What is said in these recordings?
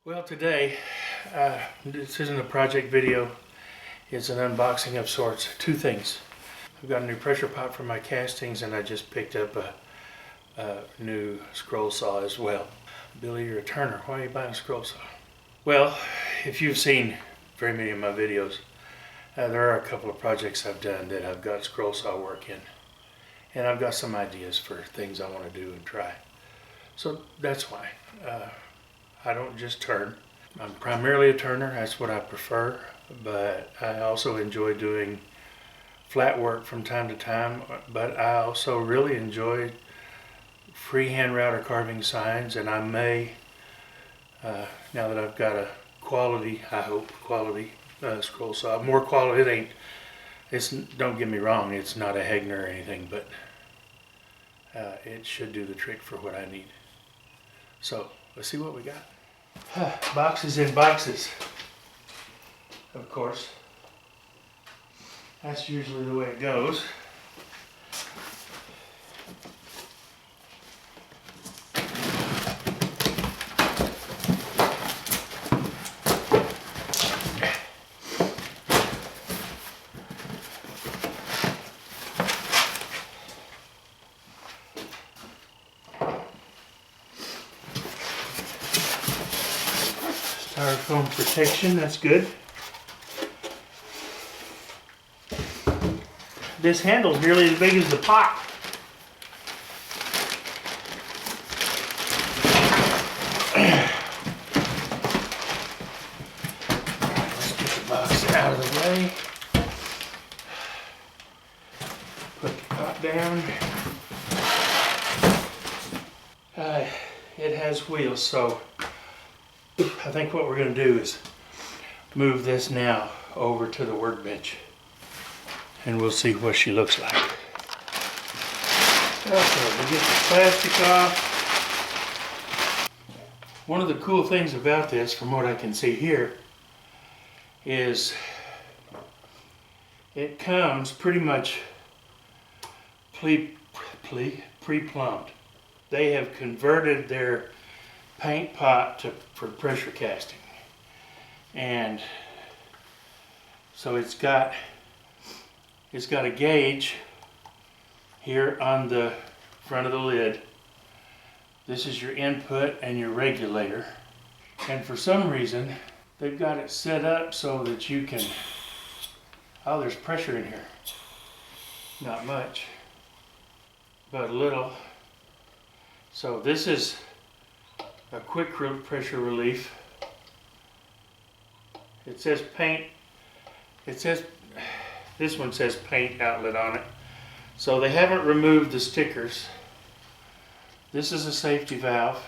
Well, today, this isn't a project video, it's an unboxing of sorts. Two things. I've got a new pressure pot for my castings, and I just picked up a new scroll saw as well. Billy, you're a turner. Why are you buying a scroll saw? Well, if you've seen very many of my videos, there are a couple of projects I've done that I've got scroll saw work in. And I've got some ideas for things I want to do and try. So that's why. I don't just turn. I'm primarily a turner, that's what I prefer, but I also enjoy doing flat work from time to time, but I also really enjoy freehand router carving signs, and I may, now that I've got a quality, I hope, quality scroll saw, more quality, don't get me wrong, it's not a Hegner or anything, but it should do the trick for what I need. So, let's see what we got. Boxes in boxes, of course. That's usually the way it goes. Styrofoam protection, that's good. This handle's nearly as big as the pot. Let's get the box out of the way. Put the pot down. It has wheels, so I think what we're going to do is move this now over to the workbench, and we'll see what she looks like. Okay, we'll get the plastic off. One of the cool things about this, from what I can see here, is it comes pretty much pre-plumbed. They have converted their paint pot for pressure casting, and so it's got a gauge here on the front of the lid. This is your input and your regulator, and for some reason they've got it set up so that you can, oh, there's pressure in here, not much but a little. So this is a quick pressure relief. It says paint, this one says paint outlet on it. So they haven't removed the stickers. This is a safety valve.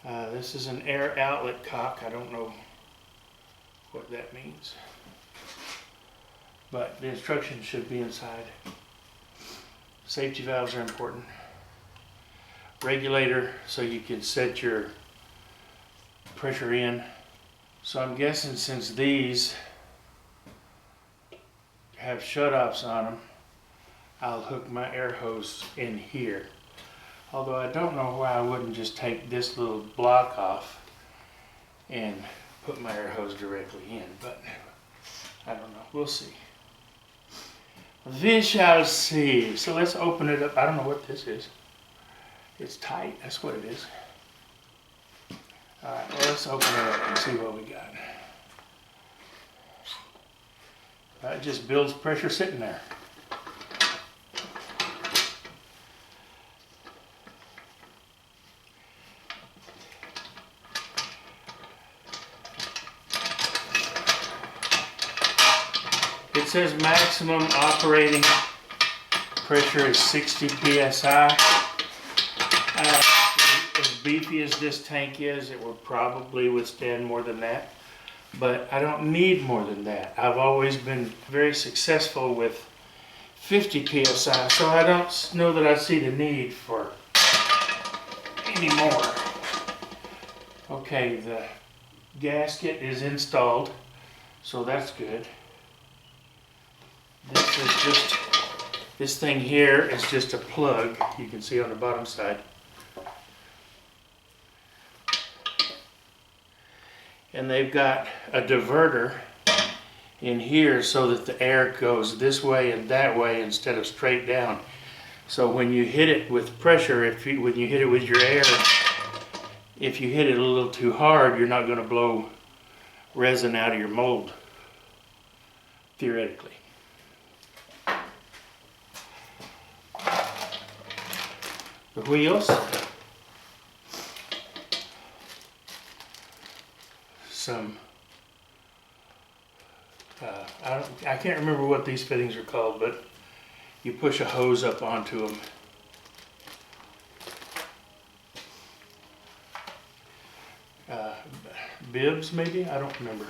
This is an air outlet cock. I don't know what that means, but the instructions should be inside. Safety valves are important. Regulator so you can set your pressure in. So I'm guessing since these have shutoffs on them, I'll hook my air hose in here. Although I don't know why I wouldn't just take this little block off and put my air hose directly in, but I don't know. We'll see. We shall see. So let's open it up. I don't know what this is. It's tight, that's what it is. Alright, well, let's open it up and see what we got. It just builds pressure sitting there. It says maximum operating pressure is 60 psi. As beefy as this tank is, it will probably withstand more than that, but I don't need more than that. I've always been very successful with 50 psi, so I don't know that I see the need for any more. Okay, the gasket is installed, so that's good. This thing here is just a plug, you can see on the bottom side. and they've got a diverter in here so that the air goes this way and that way instead of straight down. So when you hit it with pressure, when you hit it with your air, if you hit it a little too hard, you're not going to blow resin out of your mold, theoretically. The wheels, some, I can't remember what these fittings are called, but you push a hose up onto them. Bibs, maybe? I don't remember.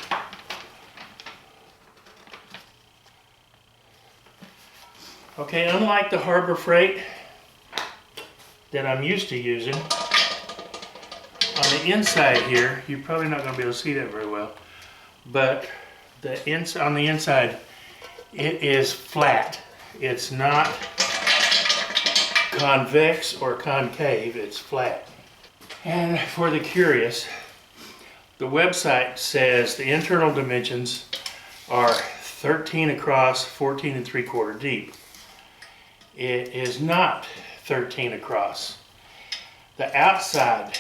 Okay, unlike the Harbor Freight that I'm used to using, on the inside here, you're probably not going to be able to see that very well, but on the inside, it is flat. It's not convex or concave, it's flat. And for the curious, the website says the internal dimensions are 13 across, 14 3/4 deep. It is not 13 across. The outside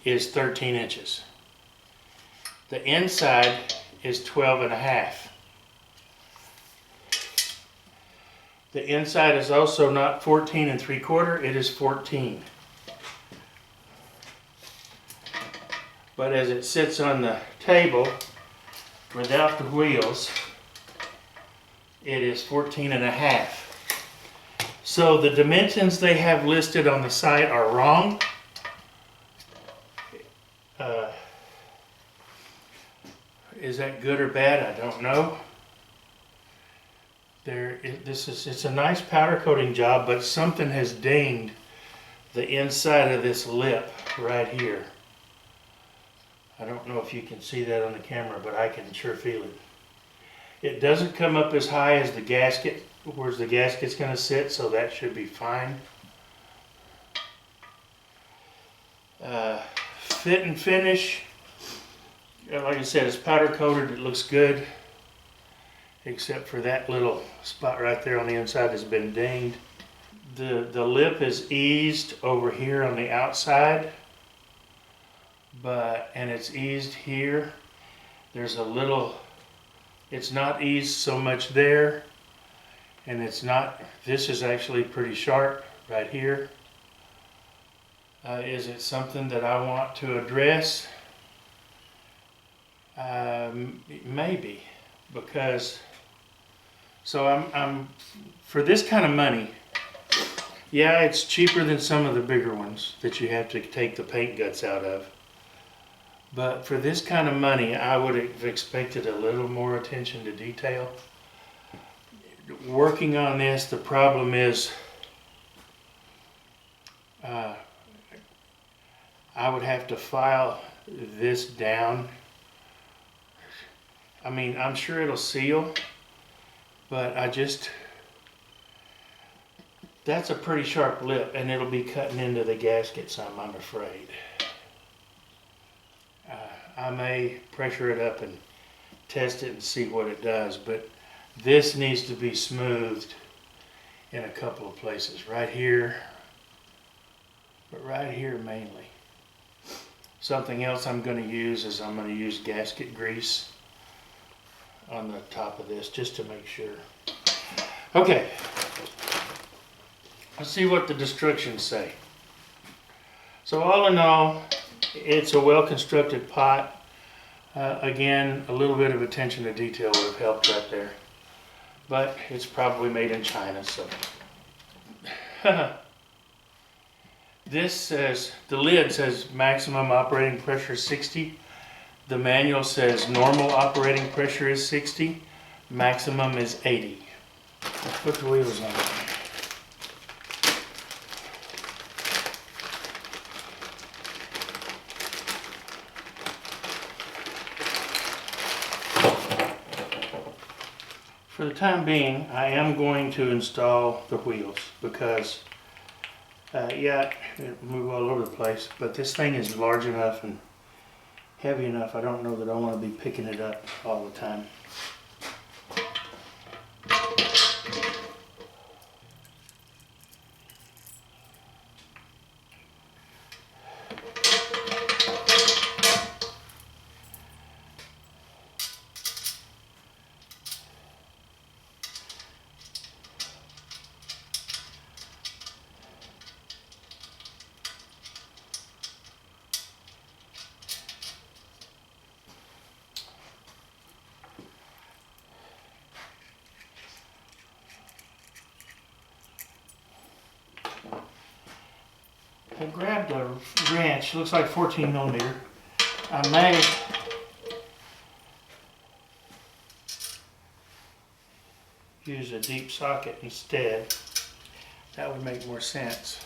is 13 inches. The inside is 12 and a half. The inside is also not 14 3/4, it is 14. But as it sits on the table, without the wheels, it is 14 and a half. So the dimensions they have listed on the site are wrong. Is that good or bad? I don't know. It's a nice powder coating job, but something has dinged the inside of this lip right here. I don't know if you can see that on the camera, but I can sure feel it. It doesn't come up as high as the gasket, where the gasket's going to sit, so that should be fine. Fit and finish, like I said, it's powder coated, it looks good, except for that little spot right there on the inside has been dinged. The lip is eased over here on the outside, and it's eased here. There's a little, it's not eased so much there, and this is actually pretty sharp right here. Is it something that I want to address? Maybe, because, so I'm for this kind of money, yeah, it's cheaper than some of the bigger ones that you have to take the paint guts out of. But for this kind of money, I would have expected a little more attention to detail. Working on this, the problem is I would have to file this down. I mean, I'm sure it'll seal, but that's a pretty sharp lip, and it'll be cutting into the gasket some, I'm afraid. I may pressure it up and test it and see what it does, but this needs to be smoothed in a couple of places. Right here, but right here mainly. Something else I'm going to use is I'm going to use gasket grease on the top of this just to make sure. Okay, let's see what the instructions say. So all in all, it's a well-constructed pot. Again, a little bit of attention to detail would have helped right there. But it's probably made in China, so. This says, the lid says maximum operating pressure 60. The manual says normal operating pressure is 60. Maximum is 80. Let's put the wheels on. For the time being, I am going to install the wheels because, yeah, it move all over the place, but this thing is large enough and heavy enough. I don't know that I want to be picking it up all the time. I grabbed a wrench, looks like 14 millimeter. I may use a deep socket instead. That would make more sense.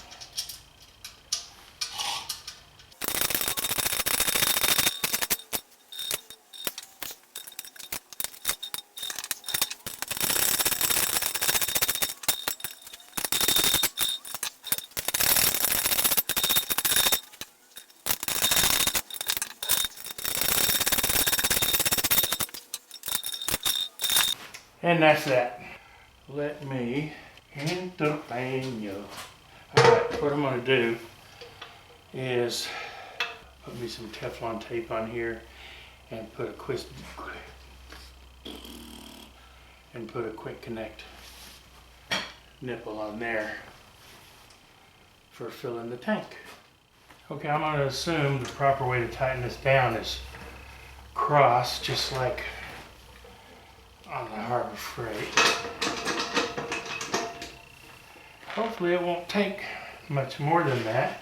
And that's that. Let me interbaño. Alright, what I'm going to do is put me some Teflon tape on here and put a quick connect nipple on there for filling the tank. Okay, I'm going to assume the proper way to tighten this down is cross, just like on the Harbor Freight. Hopefully it won't take much more than that.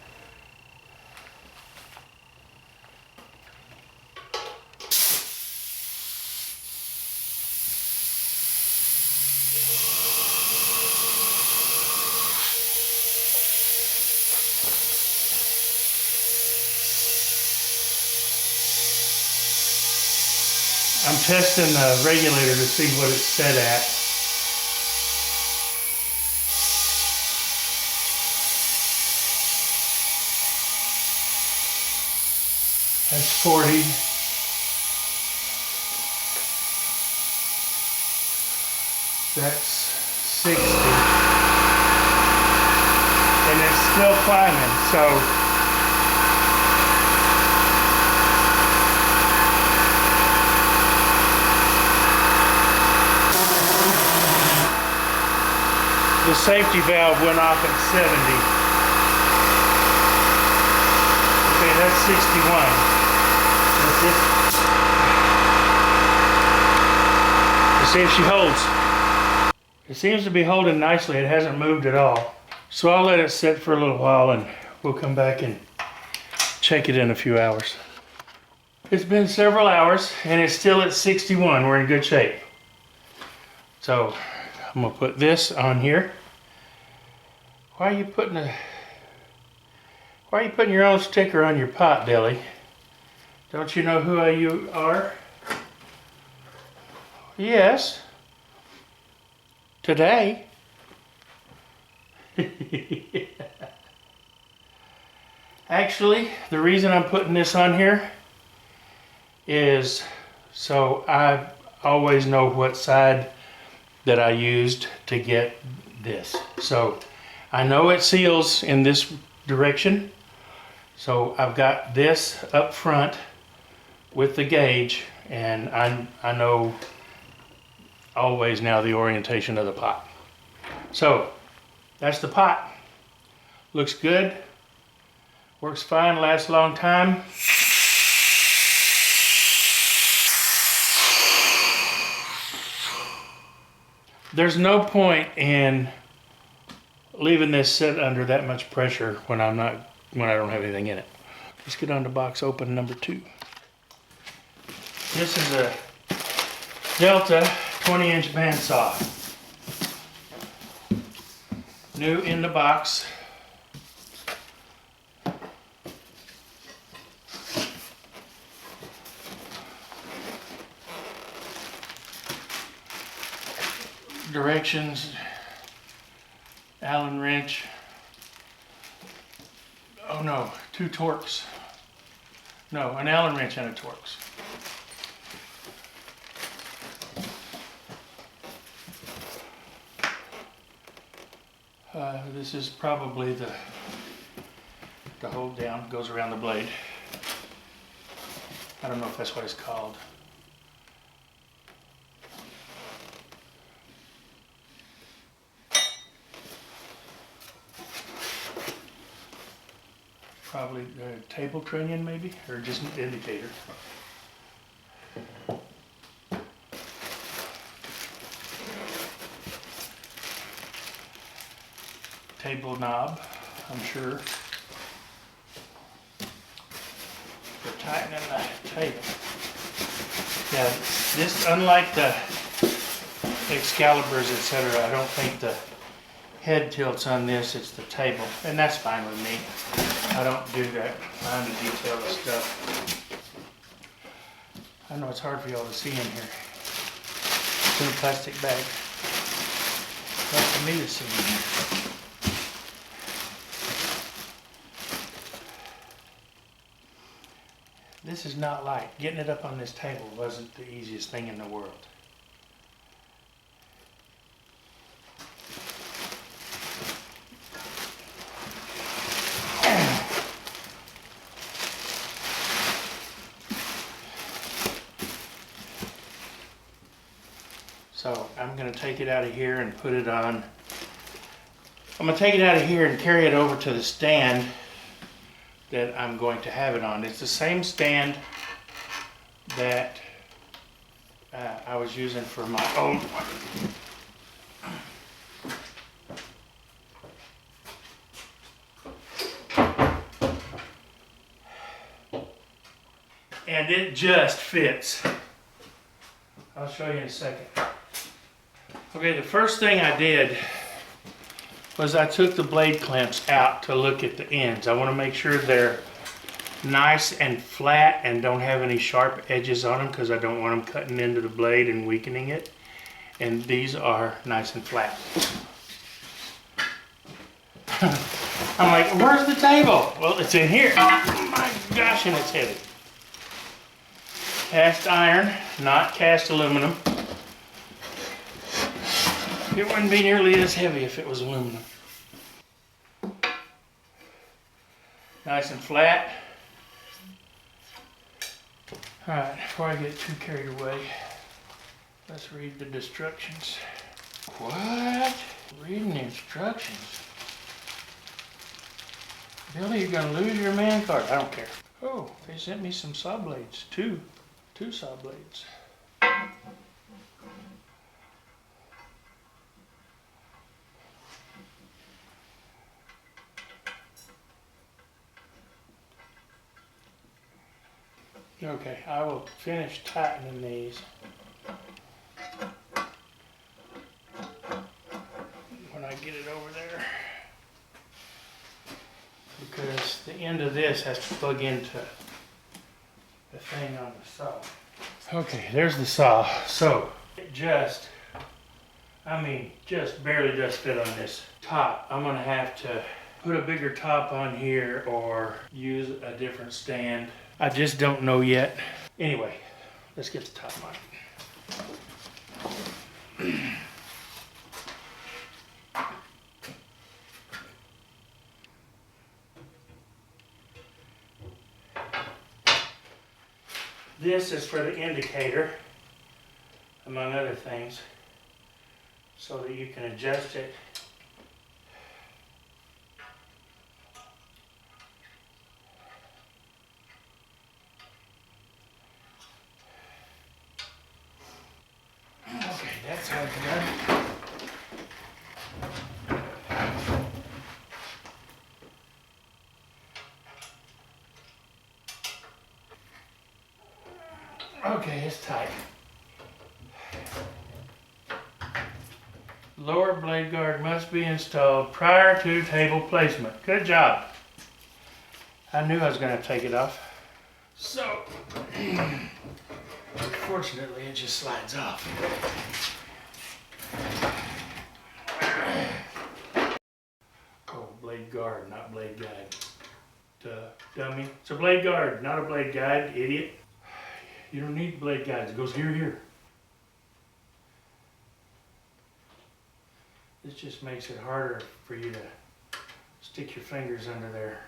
I'm testing the regulator to see what it's set at. That's 40. That's 60. And it's still climbing, so the safety valve went off at 70. Okay, that's 61. That's it. Let's see if she holds. It seems to be holding nicely. It hasn't moved at all. So I'll let it sit for a little while and we'll come back and check it in a few hours. It's been several hours and it's still at 61. We're in good shape. So I'm gonna put this on here. Why are you putting your own sticker on your pot, Dilly? Don't you know who you are? Yes. Today. Actually, the reason I'm putting this on here is so I always know what side that I used to get this. So I know it seals in this direction. So I've got this up front with the gauge, and I know always now the orientation of the pot. So that's the pot. Looks good. Works fine, lasts a long time. There's no point in leaving this sit under that much pressure when I don't have anything in it. Let's get on to box open number 2. This is a Delta 20-inch bandsaw. New in the box. Directions, Allen wrench. Oh no, 2 Torx. No, an Allen wrench and a Torx. This is probably the hold down, goes around the blade. I don't know if that's what it's called. Probably a table trunnion maybe, or just an indicator. Table knob, I'm sure, for tightening the table. Yeah, this, unlike the Excaliburs, etc., I don't think the head tilts on this, it's the table, and that's fine with me. I don't do that kind of detailed stuff. I know it's hard for y'all to see in here. It's in a plastic bag. Hard for me to see in here. This is not light. Getting it up on this table wasn't the easiest thing in the world. So I'm going to take it out of here and put it on. I'm going to take it out of here and carry it over to the stand that I'm going to have it on. It's the same stand that I was using for my own one. And it just fits. I'll show you in a second. Okay, the first thing I did was I took the blade clamps out to look at the ends. I want to make sure they're nice and flat and don't have any sharp edges on them because I don't want them cutting into the blade and weakening it. And these are nice and flat. I'm like, where's the table? Well, it's in here. Oh my gosh, and it's heavy. Cast iron, not cast aluminum. It wouldn't be nearly as heavy if it was aluminum. Nice and flat. Alright, before I get too carried away, let's read the instructions. What? Reading the instructions? Billy, you're gonna lose your man card. I don't care. Oh, they sent me some saw blades. Two saw blades. Okay, I will finish tightening these when I get it over there, because the end of this has to plug into the thing on the saw. Okay, there's the saw. So it just barely does fit on this top. I'm gonna have to put a bigger top on here or use a different stand. I just don't know yet. Anyway, let's get the top on. This is for the indicator, among other things, so that you can adjust it. Okay, that's how it's done. Okay, it's tight. Lower blade guard must be installed prior to table placement. Good job. I knew I was going to take it off. So, fortunately, it just slides off. Oh, blade guard, not blade guide. Duh. dummy. It's a blade guard, not a blade guide, idiot. You don't need blade guides. It goes here. This just makes it harder for you to stick your fingers under there.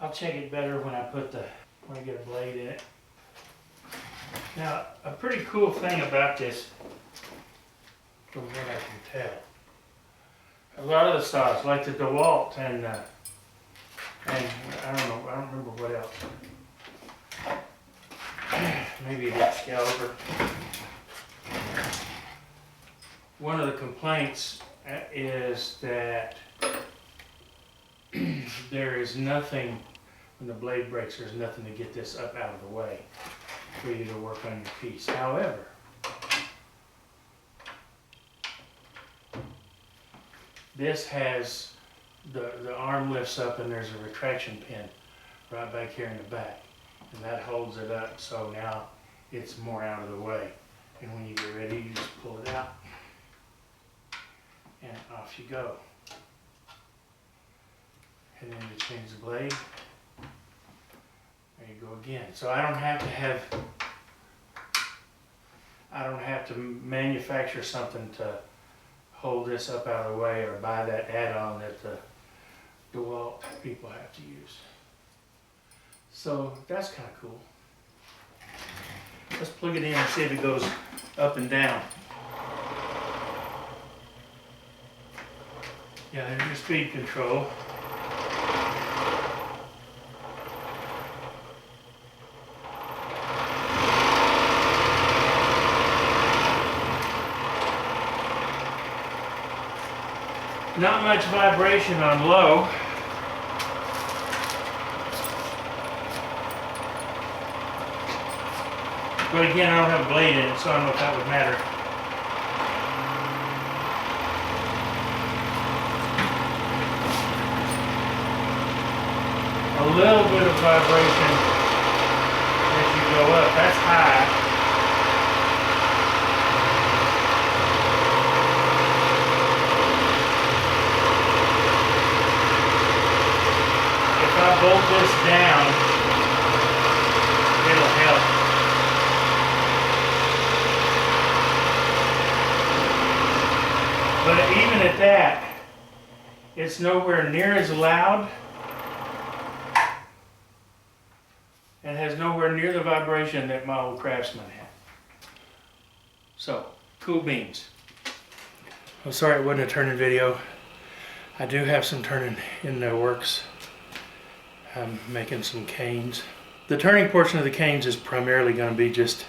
I'll check it better when I get a blade in it. Now, a pretty cool thing about this, from what I can tell, a lot of the saws, like the DeWalt and I don't remember what else. Maybe the Excalibur. One of the complaints is that there is nothing, when the blade breaks, there's nothing to get this up out of the way for you to work on your piece. However, this has, the arm lifts up and there's a retraction pin right back here in the back. And that holds it up, so now it's more out of the way. And when you get ready, you just pull it out and off you go. And then you change the blade. There you go again. So I don't have to manufacture something to hold this up out of the way or buy that add-on that the DeWalt people have to use. So that's kind of cool. Let's plug it in and see if it goes up and down. Yeah, there's your speed control. Not much vibration on low. But again, I don't have a blade in it, so I don't know if that would matter. A little bit of vibration as you go up. That's high. If I bolt this down, it'll help. But even at that, it's nowhere near as loud and has nowhere near the vibration that my old Craftsman had. So, cool beans. I'm sorry it wasn't a turning video. I do have some turning in the works. I'm making some canes. The turning portion of the canes is primarily going to be just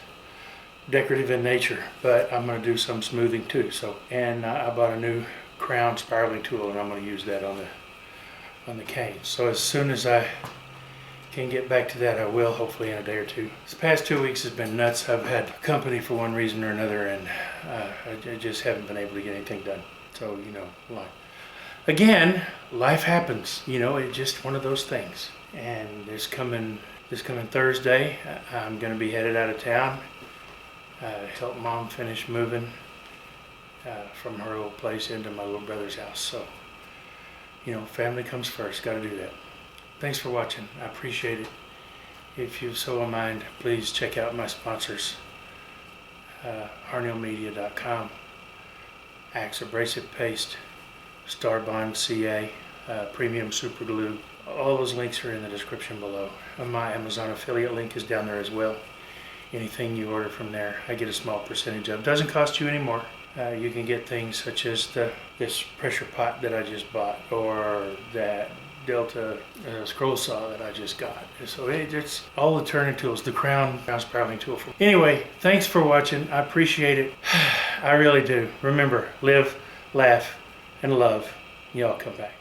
decorative in nature, but I'm going to do some smoothing too. And I bought a new crown spiraling tool, and I'm going to use that on the canes. So as soon as I can get back to that, I will, hopefully in a day or two. This past 2 weeks has been nuts. I've had company for one reason or another, and I just haven't been able to get anything done. So, you know, again, life happens. You know, it's just one of those things. And this coming Thursday, I'm going to be headed out of town. Help Mom finish moving from her old place into my little brother's house. So, you know, family comes first. Got to do that. Thanks for watching. I appreciate it. If you've so in mind, please check out my sponsors. harneilmedia.com, Axe Abrasive Paste, Starbond CA, Premium Superglue. All those links are in the description below. My Amazon affiliate link is down there as well. Anything you order from there, I get a small percentage of. Doesn't cost you any more. You can get things such as this pressure pot that I just bought, or that Delta scroll saw that I just got. So it's all the turning tools, the crown sprouting tool. Anyway, thanks for watching. I appreciate it. I really do. Remember, live, laugh, and love. Y'all come back.